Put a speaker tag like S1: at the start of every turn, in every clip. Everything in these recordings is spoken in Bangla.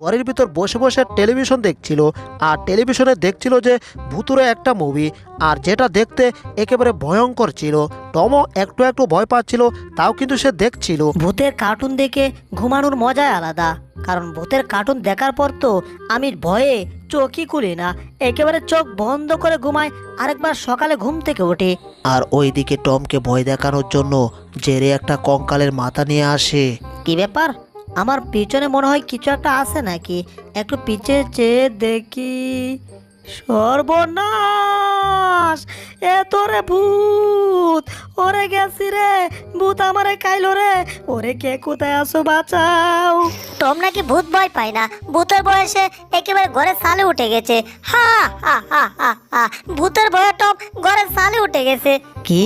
S1: ঘরের ভিতর বসে বসে টেলিভিশন দেখছিল। আর টেলিভিশনে দেখছিল যে ভুতুরে একটা মুভি, আর যেটা দেখতে একেবারে ভয়ঙ্কর ছিল। টমও একটু একটু ভয় পাচ্ছিল, তাও কিন্তু সে দেখছিল।
S2: ভূতের কার্টুন দেখে ঘুমানোর মজাই আলাদা, কারণ ভূতের কার্টুন দেখার পর তো আমি ভয়ে চোখই খুলি না, একেবারে চোখ বন্ধ করে ঘুমাই, আরেকবার সকালে ঘুম থেকে ওঠে।
S1: আর ওইদিকে টমকে ভয় দেখানোর জন্য জেরে একটা কঙ্কালের মাথা নিয়ে আসে।
S2: কি ব্যাপার, আমার পিছনে মনে হয় কিছু একটা আছে নাকি, একটু পিছে চেয়ে দেখি। সর্বনাশ, এ তোরে ভূত, ওরে গেছি রে, ভূত আমারে খাইলো রে, ওরে কে কোথায় আসো বাঁচাও।
S3: টম নাকি ভূত ভয় পায় না, ভূতের বয়সে একেবারে ঘরে সালে উঠে গেছে। হা হা হা হা হা, ভূতের ভয়ে টম ঘরে সালে উঠে গেছে।
S2: কি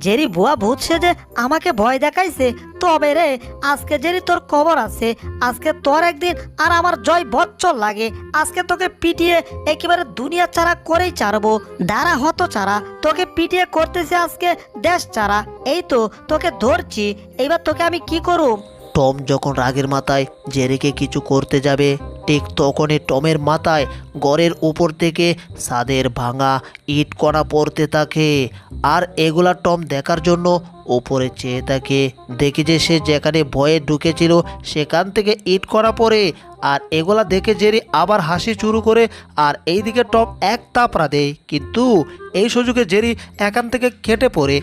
S2: জেরি বুয়া ভূত সেজে আমাকে ভয় দেখাইছে? তবে রে আজকে জেরি তোর খবর আছে, আজকে তোর একদিন আর আমার জয় বচ্চর লাগে, আজকে তোকে পিটিয়ে একেবারে দুনিয়া ছাড়া করেই ছাড়বো। দাঁড়া হতো ছাড়া, তোকে পিটিয়ে করতেছে আজকে দেশ ছাড়া। এই তো তোকে ধরছি, এইবার তোকে আমি কি করুম?
S1: টম যখন রাগের মাথায় জেরিকে কিছু করতে যাবে, ঠিক তখনই টমের মাথায় ঘরের উপর থেকে ছাদের ভাঙা ইট কণা পড়তে থাকে। আর এগুলা টম দেখার জন্য উপরে চেয়ে থাকে, দেখে যে সে যেখানে ভয়ে ঢুকেছিল সেখান থেকে ইট কণা পড়ে। আর এগুলা দেখে জেরি আবার হাসি শুরু করে, আর এইদিকে টম এক তাপড়া দেয়, কিন্তু এই সুযোগে জেরি এখান থেকে কেটে পড়ে।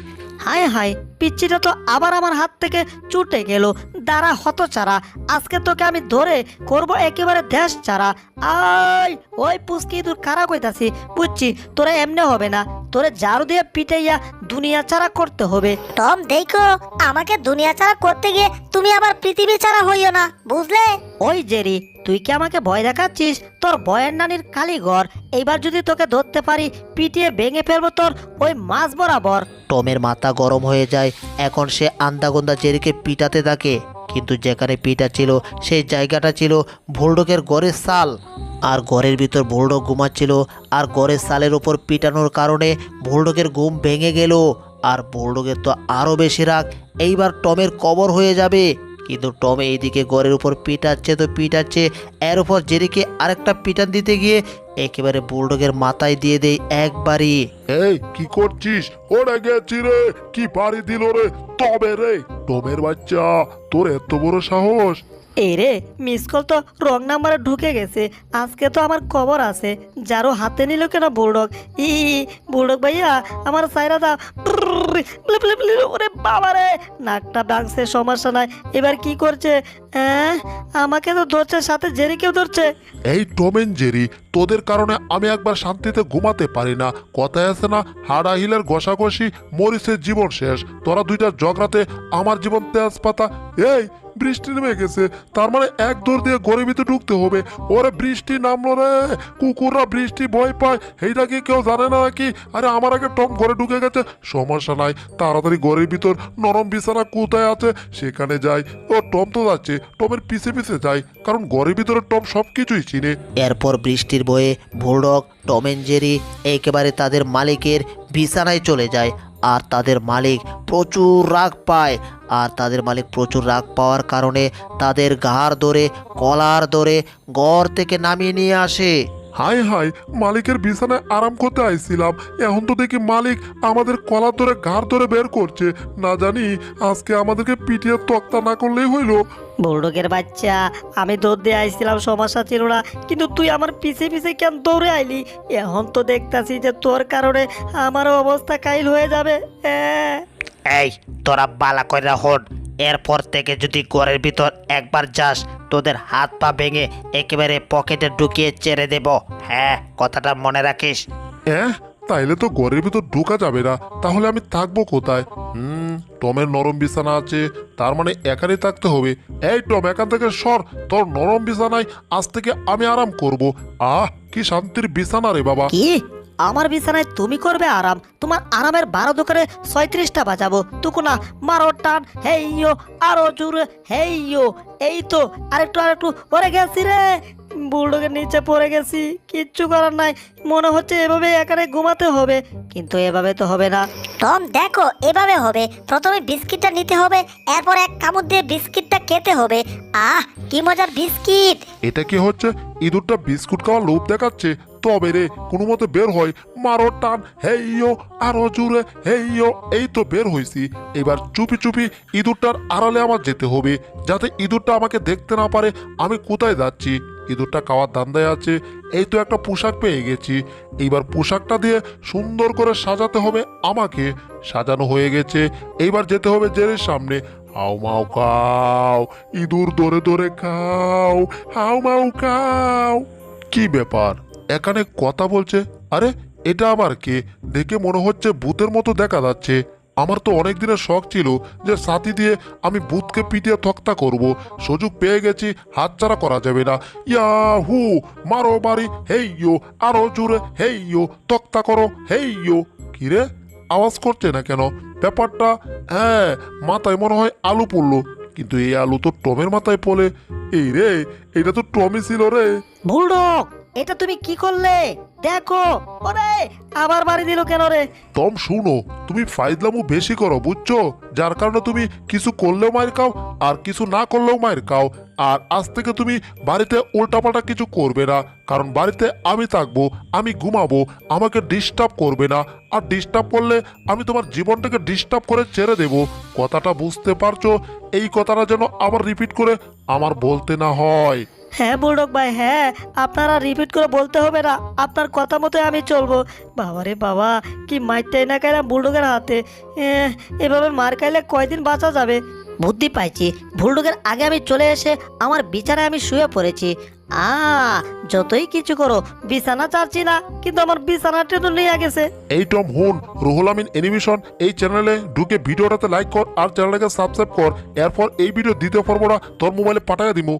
S2: হায় হায়, পিচ্চিটা তো আবার আমার হাত থেকে ছুটে গেল। দাঁড়া হতচারা, আজকে তোকে আমি ধরে করব একেবারে দেশ ছাড়া। আয় ওই পুষ্কি দূর কারা কইতাছি, বুঝছি তোরা এমনি হবে না, তোরে ঝাড়ু দিয়ে পিটাইয়া দুনিয়া ছাড়া করতে হবে।
S3: টম দেখো, আমাকে দুনিয়া ছাড়া করতে গিয়ে তুমি আবার পৃথিবী ছাড়া হইও না, বুঝলে?
S2: ওই জেরি, তুই কি আমাকে ভয় দেখাচ্ছিস? তোর ভয়ের নানির কালীঘর, এইবার যদি তোকে ধরতে পারি পিটিয়ে ভেঙে ফেলবো তোর ওই মাছ বরাবর।
S1: টমের মাথা গরম হয়ে যায়, এখন সে আন্দাগোন্দা জেরিকে পিটাতে থাকে, কিন্তু যেখানে পিটা ছিল সেই জায়গাটা ছিল বুলডগের ঘরের সাল। আর ঘরের ভিতর বুলডগ ঘুমাচ্ছিল, আর ঘরের সালের ওপর পিটানোর কারণে বুলডগের ঘুম ভেঙে গেল। আর বুলডগের তো আরও বেশি রাগ, এইবার টমের কবর হয়ে যাবে। কিন্তু টম এইদিকে ঘরের উপর পিটাচ্ছে তো পিটাচ্ছে, এর উপর জেরিকে আরেকটা পিটান দিতে গিয়ে একেবারে বুলডগের মাথায় দিয়ে দেয় একবারই।
S4: এই কি করছিস? ওরে গেছি রে, কি পারি দিল রে তবে রে। টমের বাচ্চা, তোর এত বড় সাহস!
S2: এই রে, মিস কল তো রং নাম্বারে ঢুকে গেছে, আজকে তো আমার খবর আছে। যারও হাতে নিল কেন বুলডগ? বুলডগ ভাইয়া আমার সাইরা দা। ওরে বাবা রে, নাকটা ভাঙছে, সমস্যা নাই। এবার কি করছে? আমাকে তো ধরছে, সাথে জেরিকেও ধরছে।
S4: এই টম এন্ড জেরি, তোদের কারণে আমি একবার শান্তিতে ঘুমাতে পারি না। কথায় আছে না, হাড়া হিলের ঘষাঘষি, মরিচের জীবন শেষ। তোরা দুইটা জগরাতে আমার জীবন তেজপাতা। এই বৃষ্টি নেমে গেছে, তার মানে এক দৌড় দিয়ে ঘরের ভিতরে ঢুকতে হবে। ওরে বৃষ্টি নামলো রে, কুকুররা বৃষ্টি ভয় পায়, এইটা কি কেউ জানে না নাকি? আরে আমার আগে টম ঘরে ঢুকে গেছে, সমস্যা নাই, তাড়াতাড়ি ঘরের ভিতর নরম বিছানা কোথায় আছে সেখানে যাই। ও টম তো যাচ্ছে, টমের পিছে পিছে যাই, কারণ ঘরের ভিতরে টম সবকিছুই চিনে।
S1: এরপর বৃষ্টির বয়ে বুলডগ, টম এন্ড জেরি একেবারে তাদের মালিকের বিছানায় চলে যায়। আর তাদের মালিক প্রচুর রাগ পায়, আর তাদের মালিক প্রচুর রাগ পাওয়ার কারণে তাদের ঘাড় ধরে কলার ধরে ঘর থেকে নামিয়ে নিয়ে আসে।
S4: হাই হাই, মালিকের বিছানায় আরাম করতে আইছিলাম, এখন তো দেখি মালিক আমাদের কলার ধরে ঘাড় ধরে বের করছে। না জানি আজকে আমাদেরকে পিটিয়ে তক্তা না করলেই হইল।
S2: বুলডগের বাচ্চা, আমি দৌড় দিয়ে আইছিলাম, সমস্যা ছিল না, কিন্তু তুই আমার পিছে পিছে কেন দৌড়ে আইলি? এখন তো দেখতাছি যে তোর কারণে আমারও অবস্থা কাইল হয়ে যাবে।
S1: এই তোরা বালা কইরা হন, এরপর থেকে যদি ঘরের ভিতর একবার যাস তোদের হাত পা ভেঙে একেবারে পকেটে ঢুকিয়ে চেড়ে দেব। হ্যাঁ, কথাটা মনে রাখিস।
S4: তাইলে তো ঘরের ভিতর ঢোকা যাবে না, তাহলে আমি থাকবো কোথায়? টমের নরম বিছানা আছে, তার মানে এখানেই থাকতে হবে। এই টম, এখান থেকে সর, তোর নরম বিছানায় আজ থেকে আমি আরাম করব। কি শান্তির বিছানা রে বাবা!
S2: কি আমার বিছানায় তুমি করবে আরাম? তোমার আরামের 12 দোকানে 36টা বাজাবো। তুকু না, মারো টান, হেইয়ো, আরো জোরে হেইয়ো। এই তো আরেকটু আরেকটু, পরে গেছি রে, বুলডগের নিচে পড়ে গেছি, কিচ্ছু করার নাই। মনে হচ্ছে এভাবে এখানে ঘুমাতে হবে, কিন্তু এভাবে তো হবে না।
S3: টম দেখো, এভাবে হবে। প্রথমে বিস্কিটটা নিতে হবে, এরপর এক কামড় দিয়ে বিস্কিটটা খেতে হবে। কি মজার বিস্কিট।
S4: এটা কি হচ্ছে? ইঁদুরটা বিস্কুট খাওয়ার লোভ দেখাচ্ছে। তবে রে কোনো মতে বের হয়, মারো টান, হেইয়ো, আরো জোরে হেইয়ো। এই তো বের হয়েছি। এবার চুপি চুপি ইঁদুরটার আড়ালে আমার যেতে হবে, যাতে ইঁদুরটা আমাকে দেখতে না পারে আমি কোথায় যাচ্ছি। ইঁদুরটা খাওয়ার ধান্দায় আছে। এই তো একটা পোশাক পেয়ে গেছি। এইবার পোশাকটা দিয়ে সুন্দর করে সাজাতে হবে আমাকে। সাজানো হয়ে গেছে। এইবার যেতে হবে জেরির সামনে। হাউ মাউ খাও, ইঁদুর দৌড়ে দৌড়ে খাও, হাউ মাউ খাও। কি ব্যাপার, এখানে কথা বলছে? আরে এটা আবার কে? দেখে মনে হচ্ছে ভূতের মতো দেখা যাচ্ছে। আমার তো অনেক দিনের শখ ছিল যে সাথী দিয়ে আমি ভূতকে পিটিয়ে তক্তা করব। সুযোগ পেয়ে গেছি, হাতছাড়া করা যাবে না। ইয়াহু, মারো বাড়ি হেইয়ো, আরো জোরে হেইয়ো, তক্তা করো হেইয়ো। কিরে, আওয়াজ করছে না কেন? ব্যাপারটা, হ্যাঁ, মাথায় মনে হয় আলু পড়লো, কিন্তু এই আলু তো টমের মাথায় পড়ে। এই রে, এটা তো টমি ছিল রে।
S2: বুলডগ, এটা তুমি কি করলে? দেখো, ওরে আবার বাড়ি দিল কেন রে?
S4: টম শুনো, তুমি ফাইজলামু বেশি করো বুঝছো, যার কারণে তুমি কিছু করলেও মায়ের খাও আর কিছু না করলেও মায়ের খাও। আর আজ থেকে তুমি বাড়িতে উল্টাপাল্টা কিছু করবে না, কারণ বাড়িতে আমি থাকবো, আমি ঘুমাবো, আমাকে ডিস্টার্ব করবে না। আর ডিস্টার্ব করলে আমি তোমার জীবনটাকে ডিস্টার্ব করে ছেড়ে দেব। কথাটা বুঝতে পারছো? এই কথাটা যেন আবার রিপিট করে আমার বলতে না হয়।
S2: হ্যাঁ বুলডগ ভাই, হ্যাঁ, আপনারা রিপিট করে বলতে হবে না, আপনার কথা মতো আমি চলবো। বাবারে বাবা, কি মারটাই না খাইলাম বুলডগের হাতে। এভাবে মার খাইলে কয়দিন বাঁচা যাবে? বুদ্ধি পাইছি, বুলডগের আগে আমি চলে এসে আমার বিছানায় আমি শুয়ে পড়েছি। যতই কিছু করো, বিছানা চাচ্ছি না, কিন্তু আমার বিছানাটা তো নিয়ে গেছে।
S4: এই টম হুন, রুহুল আমিন অ্যানিমেশন এই চ্যানেলে ঢুকে ভিডিওটাতে লাইক কর আর চ্যানেলটাকে সাবস্ক্রাইব কর। এরপর এই ভিডিও দ্বিতীয় পর্বটা তোর মোবাইলে পাঠাইয়া দিমু।